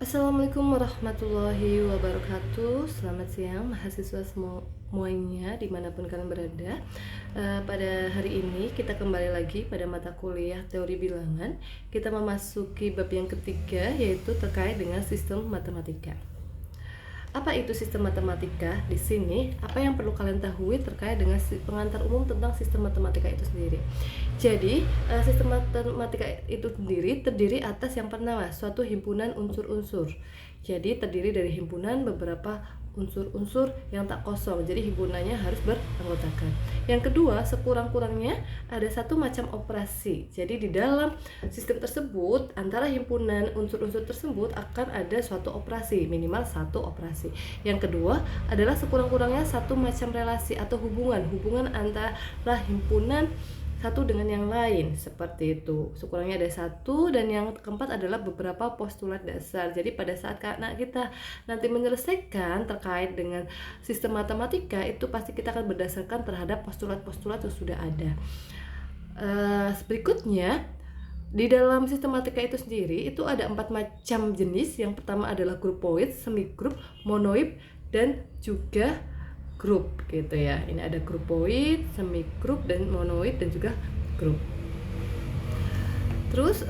Assalamualaikum warahmatullahi wabarakatuh. Selamat siang mahasiswa semuanya dimanapun kalian berada. Pada hari ini kita kembali lagi pada mata kuliah teori bilangan. Kita memasuki bab yang ketiga, yaitu terkait dengan sistem matematika. Apa itu sistem matematika? Di sini, apa yang perlu kalian tahu terkait dengan pengantar umum tentang sistem matematika itu sendiri. Jadi, sistem matematika itu sendiri terdiri atas yang pertama, suatu himpunan unsur-unsur. Jadi, terdiri dari himpunan beberapa unsur-unsur yang tak kosong. Jadi, himpunannya harus beranggotakan. Yang kedua, sekurang-kurangnya ada satu macam operasi. Jadi, di dalam sistem tersebut, antara himpunan unsur-unsur tersebut akan ada suatu operasi, minimal satu operasi. Yang kedua adalah sekurang-kurangnya satu macam relasi atau hubungan antara himpunan satu dengan yang lain, seperti itu. Sekurangnya ada satu. Dan yang keempat adalah beberapa postulat dasar. Jadi pada saat anak kita nanti menyelesaikan terkait dengan sistem matematika, itu pasti kita akan berdasarkan terhadap postulat-postulat yang sudah ada. Berikutnya, di dalam sistematika itu sendiri itu ada 4 macam jenis. Yang pertama adalah grupoid, semigrup, monoid, dan juga grup gitu ya. Ini ada grupoid, semigrup, dan monoid, dan juga grup. Terus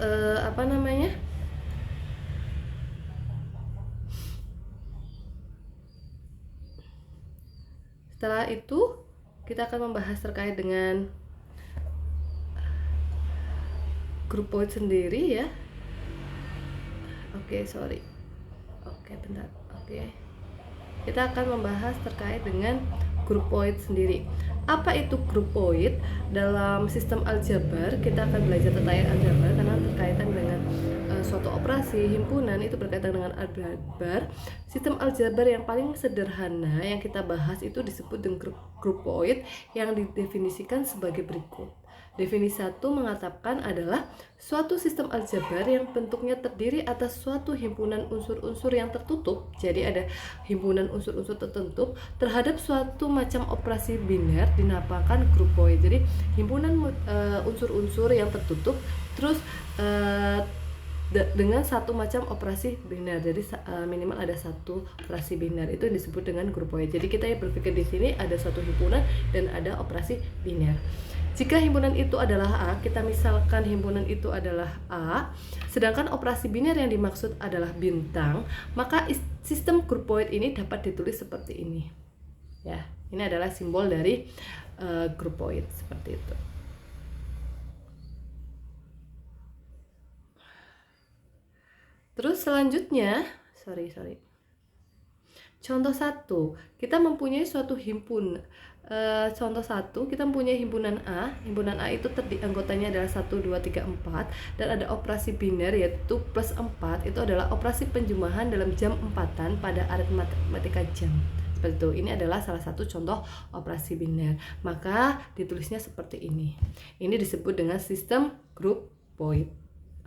setelah itu kita akan membahas terkait dengan grupoid sendiri ya. Bentar. Kita akan membahas terkait dengan grupoid sendiri. Apa itu grupoid? Dalam sistem aljabar kita akan belajar tentang aljabar karena berkaitan dengan suatu operasi himpunan itu berkaitan dengan aljabar. Sistem aljabar yang paling sederhana yang kita bahas itu disebut dengan grupoid, yang didefinisikan sebagai berikut. Definisi 1 mengatakan adalah suatu sistem aljabar yang bentuknya terdiri atas suatu himpunan unsur-unsur yang tertutup. Jadi ada himpunan unsur-unsur tertentu terhadap suatu macam operasi biner dinamakan grupoid. Jadi himpunan unsur-unsur yang tertutup terus dengan satu macam operasi biner. Jadi minimal ada satu operasi biner, itu yang disebut dengan grupoid. Jadi kita berpikir di sini ada suatu himpunan dan ada operasi biner. Jika himpunan itu adalah A, kita misalkan himpunan itu adalah A, sedangkan operasi biner yang dimaksud adalah bintang, maka sistem grupoid ini dapat ditulis seperti ini. Ya, ini adalah simbol dari grupoid seperti itu. Terus selanjutnya, contoh 1, kita mempunyai suatu himpunan. Contoh 1, kita mempunyai himpunan A. Himpunan A itu anggotanya adalah 1, 2, 3, 4, dan ada operasi biner yaitu plus 4. Itu adalah operasi penjumlahan dalam jam empatan pada aritmatika jam. Seperti itu. Ini adalah salah satu contoh operasi biner. Maka ditulisnya seperti ini. Ini disebut dengan sistem grupoid.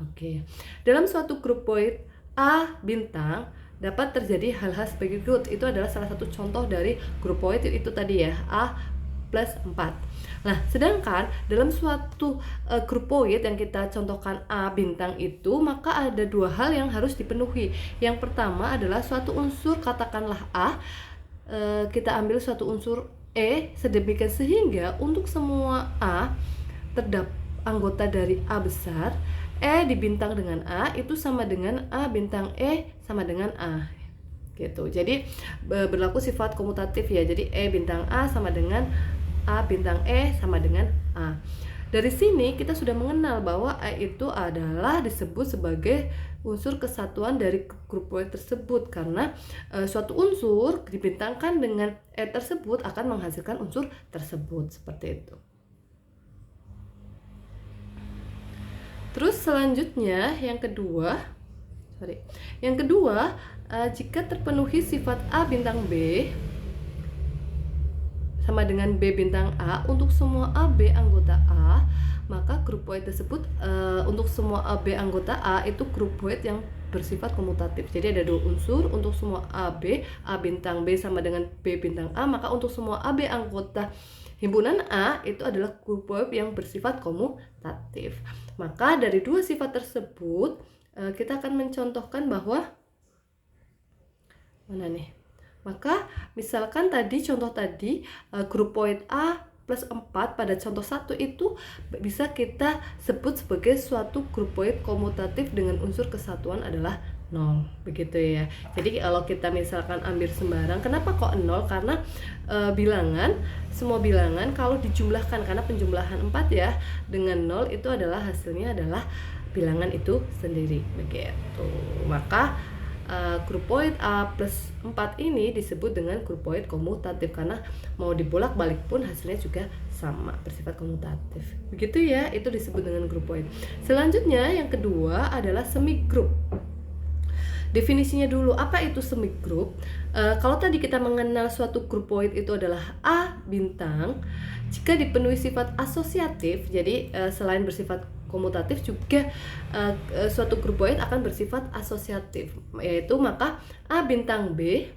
Oke. Dalam suatu grupoid A bintang dapat terjadi hal-hal sebagai berikut. Itu adalah salah satu contoh dari grupoid itu tadi ya, A plus 4. Nah, sedangkan dalam suatu grupoid yang kita contohkan A bintang itu, maka ada 2 hal yang harus dipenuhi. Yang pertama adalah suatu unsur, katakanlah A, kita ambil suatu unsur E sedemikian sehingga untuk semua A terdapat anggota dari A besar, E dibintang dengan A itu sama dengan A bintang E sama dengan A gitu. Jadi berlaku sifat komutatif ya. Jadi E bintang A sama dengan A bintang E sama dengan A. Dari sini kita sudah mengenal bahwa E itu adalah disebut sebagai unsur kesatuan dari grupoid tersebut, karena suatu unsur dibintangkan dengan E tersebut akan menghasilkan unsur tersebut, seperti itu. Terus selanjutnya yang kedua, jika terpenuhi sifat A bintang B sama dengan B bintang A untuk semua AB anggota A, maka grupoid tersebut untuk semua AB anggota A itu grupoid yang bersifat komutatif. Jadi ada 2 unsur untuk semua AB, A bintang B sama dengan B bintang A, maka untuk semua AB anggota himpunan A itu adalah grupoid yang bersifat komutatif. Maka dari 2 sifat tersebut kita akan mencontohkan bahwa Mana nih? Maka misalkan tadi contoh tadi grupoid A plus 4 pada contoh 1 itu bisa kita sebut sebagai suatu grupoid komutatif dengan unsur kesatuan adalah 0, begitu ya. Jadi kalau kita misalkan ambil sembarang, kenapa kok 0? Karena bilangan, semua bilangan kalau dijumlahkan, karena penjumlahan 4 ya, dengan 0 itu adalah hasilnya adalah bilangan itu sendiri, begitu. Maka grupoid A plus 4 ini disebut dengan grupoid komutatif karena mau dibolak-balik pun hasilnya juga sama, bersifat komutatif. Begitu ya, itu disebut dengan grupoid. Selanjutnya yang kedua adalah semigrup. Definisinya dulu, apa itu semigrup? Kalau tadi kita mengenal suatu grupoid itu adalah A bintang, jika dipenuhi sifat asosiatif, jadi selain bersifat komutatif juga suatu grupoid akan bersifat asosiatif, yaitu maka A bintang B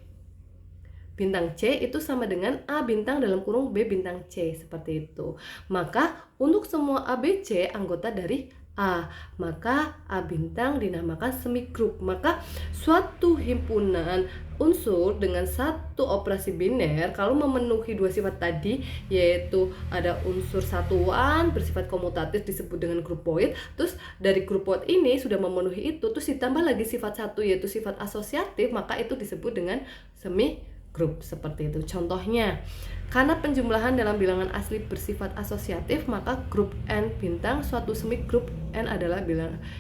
bintang C itu sama dengan A bintang dalam kurung B bintang C, seperti itu. Maka untuk semua ABC anggota dari A, maka A bintang dinamakan semigrup. Maka suatu himpunan unsur dengan satu operasi biner kalau memenuhi dua sifat tadi, yaitu ada unsur satuan bersifat komutatif disebut dengan grupoid, terus dari grupoid ini sudah memenuhi itu, terus ditambah lagi sifat satu yaitu sifat asosiatif, maka itu disebut dengan semigrup, seperti itu. Contohnya, karena penjumlahan dalam bilangan asli bersifat asosiatif, maka grup N bintang suatu semigrup N adalah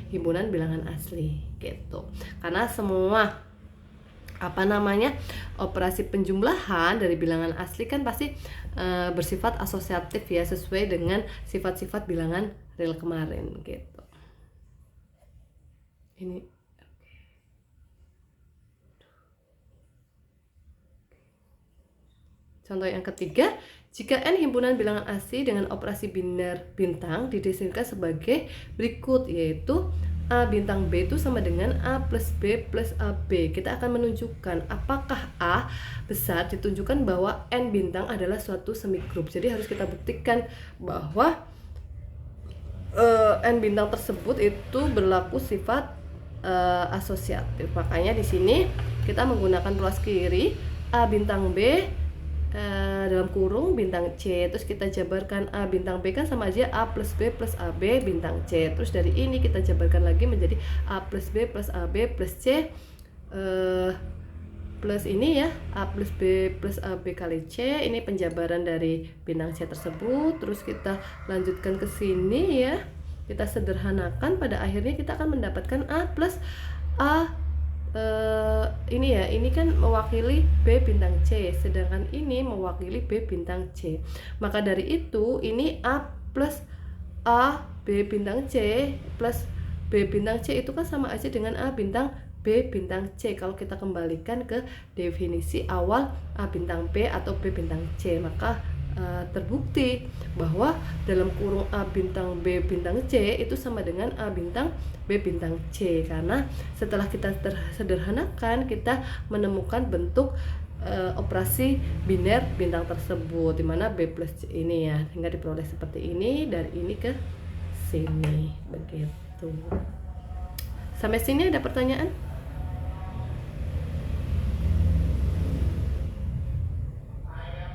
himpunan bilangan asli, gitu. Karena semua operasi penjumlahan dari bilangan asli kan pasti bersifat asosiatif ya, sesuai dengan sifat-sifat bilangan real kemarin, gitu. Ini contoh yang ketiga, jika N himpunan bilangan asli dengan operasi biner bintang didefinisikan sebagai berikut, yaitu A bintang B itu sama dengan A plus B plus AB. Kita akan menunjukkan apakah A besar ditunjukkan bahwa N bintang adalah suatu semigrup. Jadi harus kita buktikan bahwa N bintang tersebut itu berlaku sifat asosiatif. Makanya di sini kita menggunakan ruas kiri A bintang B dalam kurung bintang C, terus kita jabarkan A bintang B kan sama aja A plus B plus AB bintang C, terus dari ini kita jabarkan lagi menjadi A plus B plus AB plus C plus ini ya, A plus B plus AB kali C, ini penjabaran dari bintang C tersebut. Terus kita lanjutkan ke sini ya, kita sederhanakan, pada akhirnya kita akan mendapatkan A plus A ini ya, ini kan mewakili B bintang C, sedangkan ini mewakili B bintang C. Maka dari itu ini A plus A B bintang C plus B bintang C itu kan sama aja dengan A bintang B bintang C kalau kita kembalikan ke definisi awal A bintang B atau B bintang C. Maka terbukti bahwa dalam kurung A bintang B bintang C itu sama dengan A bintang B bintang C, karena setelah kita sederhanakan kita menemukan bentuk operasi biner bintang tersebut, dimana B plus C ini ya, hingga diperoleh seperti ini dari ini ke sini, begitu. Sampai sini ada pertanyaan?